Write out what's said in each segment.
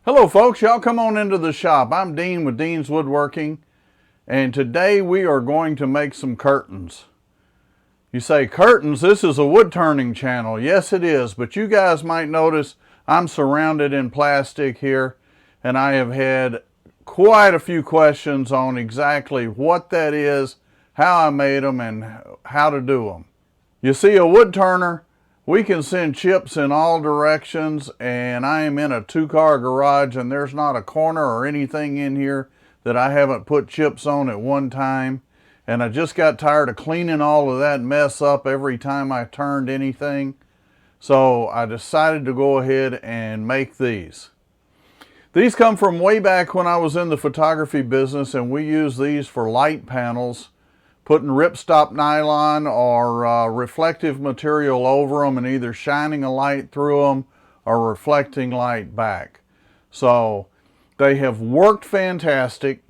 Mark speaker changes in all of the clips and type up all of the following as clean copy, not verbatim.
Speaker 1: Hello folks, y'all come on into the shop. I'm Dean with Dean's Woodworking, and today we are going to make some curtains. You say, curtains? This is a wood turning channel. Yes it is, but you guys might notice I'm surrounded in plastic here, and I have had quite a few questions on exactly what that is, how I made them, and how to do them. You see, a wood turner, we can send chips in all directions, and I am in a two-car garage and there's not a corner or anything in here that I haven't put chips on at one time. And I just got tired of cleaning all of that mess up every time I turned anything. So I decided to go ahead and make these. These come from way back when I was in the photography business, and we use these for light panels, putting ripstop nylon or reflective material over them and either shining a light through them or reflecting light back. So they have worked fantastic,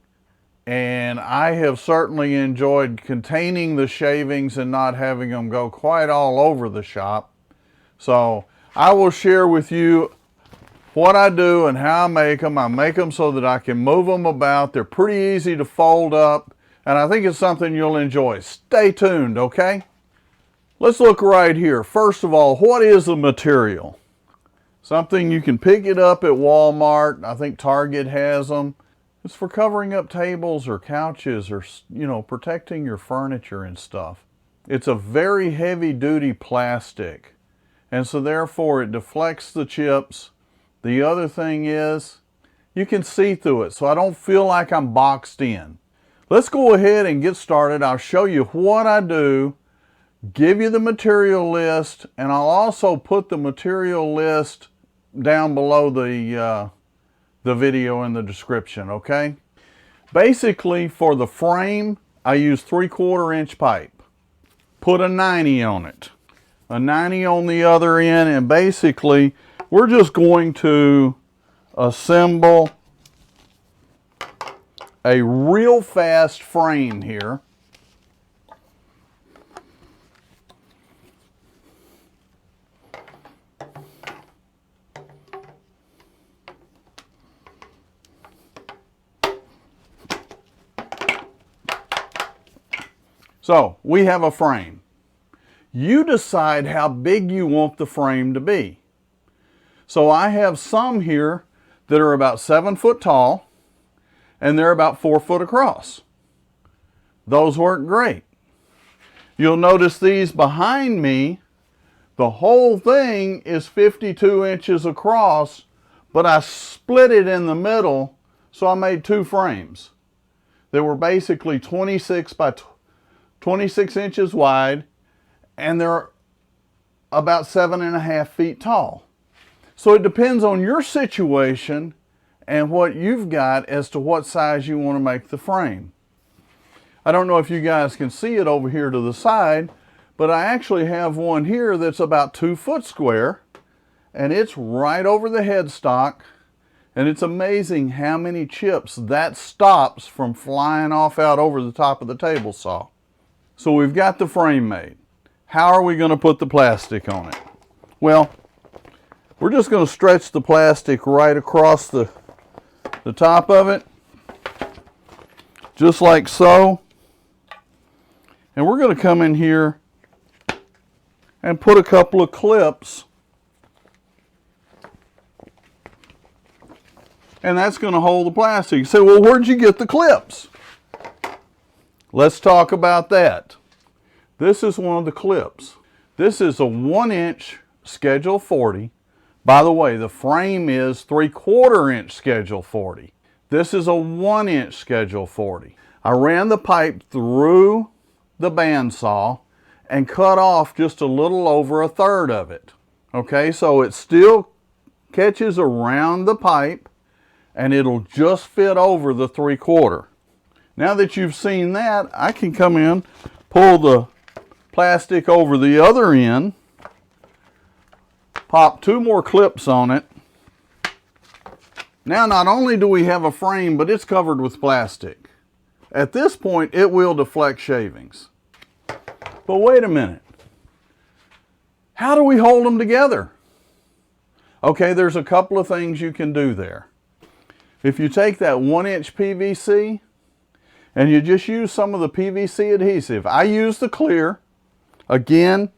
Speaker 1: and I have certainly enjoyed containing the shavings and not having them go quite all over the shop. So I will share with you what I do and how I make them. I make them so that I can move them about. They're pretty easy to fold up, and I think it's something you'll enjoy. Stay tuned, okay? Let's look right here. First of all, what is the material? Something you can pick it up at Walmart. I think Target has them. It's for covering up tables or couches or, protecting your furniture and stuff. It's a very heavy-duty plastic, and so therefore it deflects the chips. The other thing is you can see through it, so I don't feel like I'm boxed in. Let's go ahead and get started. I'll show you what I do, give you the material list, and I'll also put the material list down below the video in the description, okay? Basically, for the frame, I use 3/4 inch pipe. Put a 90 on it, a 90 on the other end, and basically we're just going to assemble a real fast frame here. So we have a frame. You decide how big you want the frame to be. So I have some here that are about 7 foot tall, and they're about 4 foot across. Those work great. You'll notice these behind me, the whole thing is 52 inches across, but I split it in the middle, so I made two frames that were basically 26 by 26 inches wide, and they're about 7.5 feet tall. So it depends on your situation and what you've got as to what size you want to make the frame. I don't know if you guys can see it over here to the side, but I actually have one here that's about 2 foot square, and it's right over the headstock, and it's amazing how many chips that stops from flying off out over the top of the table saw. So we've got the frame made. How are we going to put the plastic on it? Well, we're just going to stretch the plastic right across the top of it, just like so. And we're going to come in here and put a couple of clips, and that's going to hold the plastic. You say, well, where'd you get the clips? Let's talk about that. This is one of the clips. This is a 1 inch Schedule 40. By the way, the frame is 3/4 inch Schedule 40. This is a 1 inch Schedule 40. I ran the pipe through the bandsaw and cut off just a little over 1/3 of it. Okay, so it still catches around the pipe, and it'll just fit over the 3/4. Now that you've seen that, I can come in, pull the plastic over the other end, pop 2 more clips on it. Now not only do we have a frame, but it's covered with plastic. At this point, it will deflect shavings. But wait a minute. How do we hold them together? Okay, there's a couple of things you can do there. If you take that 1-inch PVC and you just use some of the PVC adhesive, I use the clear. Again,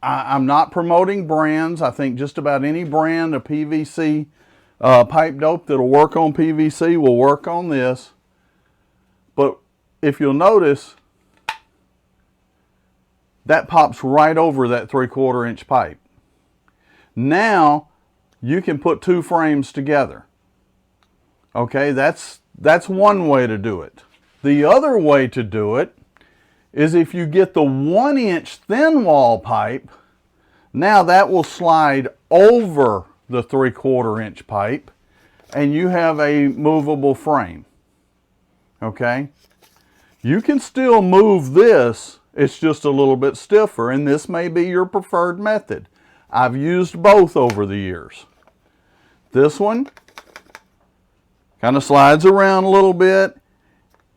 Speaker 1: I'm not promoting brands. I think just about any brand of PVC pipe dope that'll work on PVC will work on this. But if you'll notice, that pops right over that 3/4 inch pipe. Now you can put 2 frames together. Okay, that's one way to do it. The other way to do it is if you get the 1-inch thin wall pipe, now that will slide over the 3/4 inch pipe and you have a movable frame. Okay, you can still move this, it's just a little bit stiffer, and this may be your preferred method. I've used both over the years. This one kind of slides around a little bit,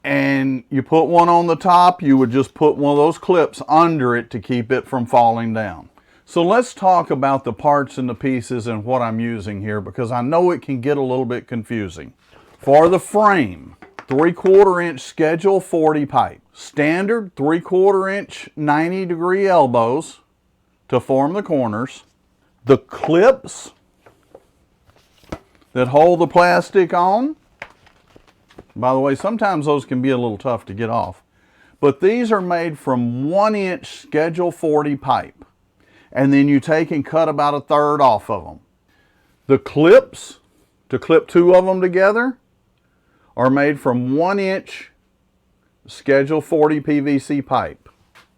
Speaker 1: and you put one on the top, you would just put one of those clips under it to keep it from falling down. So let's talk about the parts and the pieces and what I'm using here, because I know it can get a little bit confusing. For the frame, 3/4 inch Schedule 40 pipe. Standard 3/4 inch 90-degree elbows to form the corners. The clips that hold the plastic on. By the way, sometimes those can be a little tough to get off. But these are made from 1-inch Schedule 40 pipe. And then you take and cut about 1/3 off of them. The clips, to clip 2 of them together, are made from 1-inch Schedule 40 PVC pipe.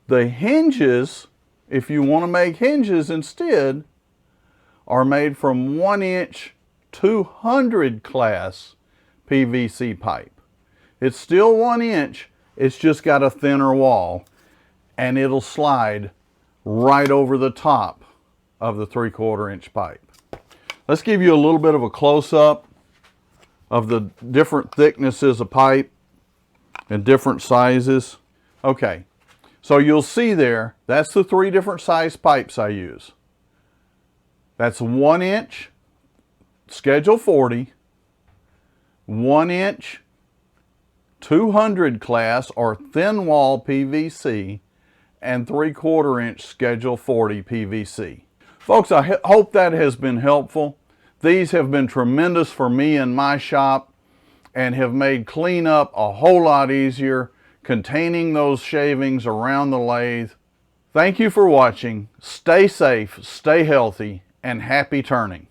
Speaker 1: The hinges, if you want to make hinges instead, are made from 1-inch 200 class PVC pipe. It's still 1 inch, it's just got a thinner wall, and it'll slide right over the top of the 3/4 inch pipe. Let's give you a little bit of a close-up of the different thicknesses of pipe and different sizes. Okay, so you'll see there, that's the 3 different size pipes I use. That's 1-inch Schedule 40, 1-inch 200 class or thin wall PVC, and 3/4 inch Schedule 40 PVC. Folks, I hope that has been helpful. These have been tremendous for me in my shop and have made cleanup a whole lot easier, containing those shavings around the lathe. Thank you for watching. Stay safe, stay healthy, and happy turning.